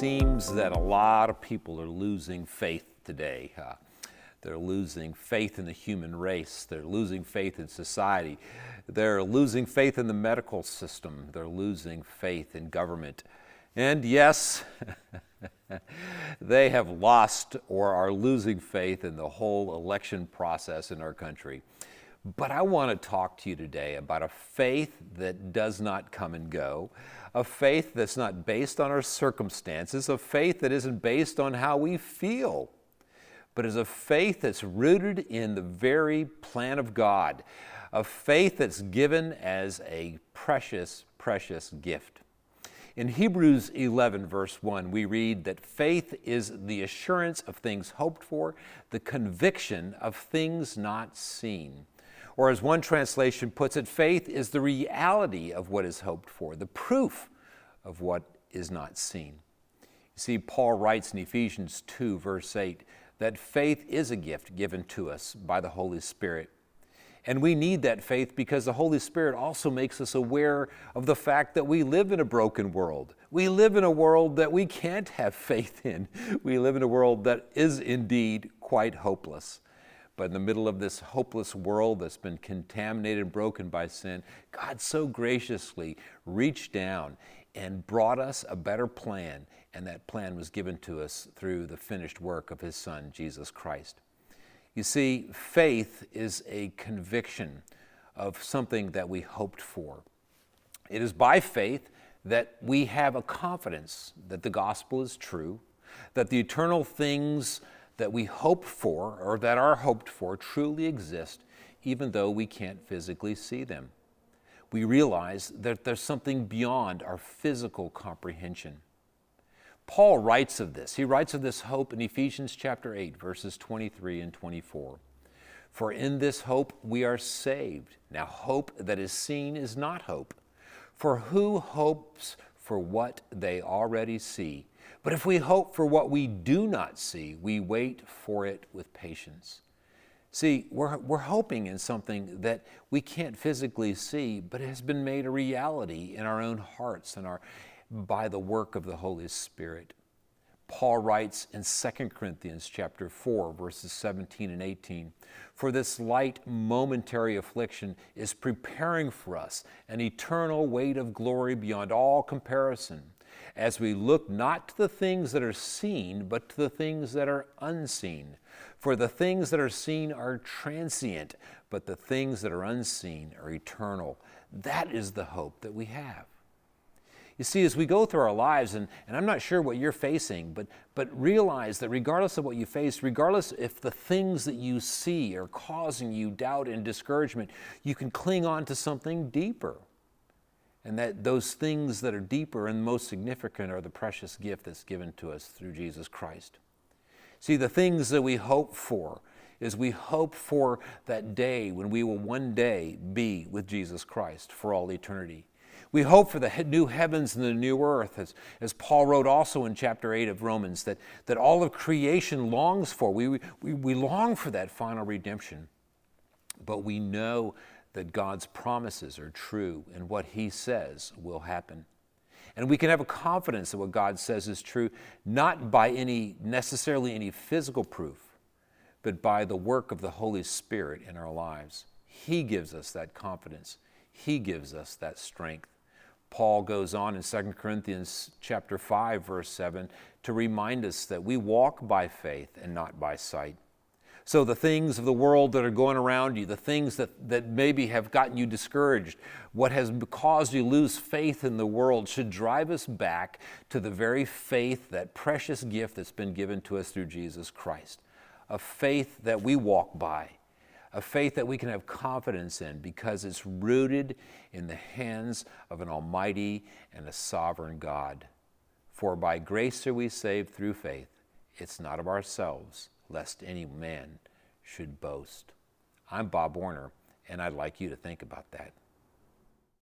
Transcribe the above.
seems that a lot of people are losing faith today. They're losing faith in the human race. They're losing faith in society. They're losing faith in the medical system. They're losing faith in government. And yes, they have lost or are losing faith in the whole election process in our country. But I want to talk to you today about a faith that does not come and go, a faith that's not based on our circumstances, a faith that isn't based on how we feel, but is a faith that's rooted in the very plan of God, a faith that's given as a precious, precious gift. In Hebrews 11, verse 1, we read that faith is the assurance of things hoped for, the conviction of things not seen. Or as one translation puts it, faith is the reality of what is hoped for, the proof of what is not seen. You see, Paul writes in Ephesians 2, verse 8, that faith is a gift given to us by the Holy Spirit. And we need that faith because the Holy Spirit also makes us aware of the fact that we live in a broken world. We live in a world that we can't have faith in. We live in a world that is indeed quite hopeless. But in the middle of this hopeless world that's been contaminated and broken by sin, God so graciously reached down and brought us a better plan, and that plan was given to us through the finished work of His Son, Jesus Christ. You see, faith is a conviction of something that we hoped for. It is by faith that we have a confidence that the gospel is true, that the eternal things that we hope for or that are hoped for truly exist, even though we can't physically see them. We realize that there's something beyond our physical comprehension. Paul writes of this. He writes of this hope in Ephesians chapter 8, verses 23 and 24. For in this hope we are saved. Now hope that is seen is not hope. For who hopes for what they already see? But if we hope for what we do not see, we wait for it with patience. See, we're hoping in something that we can't physically see, but it has been made a reality in our own hearts and by the work of the Holy Spirit. Paul writes in 2 Corinthians chapter 4, verses 17 and 18, for this light momentary affliction is preparing for us an eternal weight of glory beyond all comparison, as we look not to the things that are seen, but to the things that are unseen. For the things that are seen are transient, but the things that are unseen are eternal. That is the hope that we have. You see, as we go through our lives, and I'm not sure what you're facing, but realize that regardless of what you face, regardless if the things that you see are causing you doubt and discouragement, you can cling on to something deeper. And that those things that are deeper and most significant are the precious gift that's given to us through Jesus Christ. See, the things that we hope for is we hope for that day when we will one day be with Jesus Christ for all eternity. We hope for the new heavens and the new earth, as Paul wrote also in chapter 8 of Romans, that all of creation longs for. We long for that final redemption. But we know that God's promises are true and what He says will happen. And we can have a confidence that what God says is true, not by necessarily any physical proof, but by the work of the Holy Spirit in our lives. He gives us that confidence. He gives us that strength. Paul goes on in 2 Corinthians chapter 5, verse 7, to remind us that we walk by faith and not by sight. So the things of the world that are going around you, the things that maybe have gotten you discouraged, what has caused you to lose faith in the world should drive us back to the very faith, that precious gift that's been given to us through Jesus Christ. A faith that we walk by, a faith that we can have confidence in because it's rooted in the hands of an almighty and a sovereign God. For by grace are we saved through faith. It's not of ourselves, lest any man should boast. I'm Bob Warner, and I'd like you to think about that.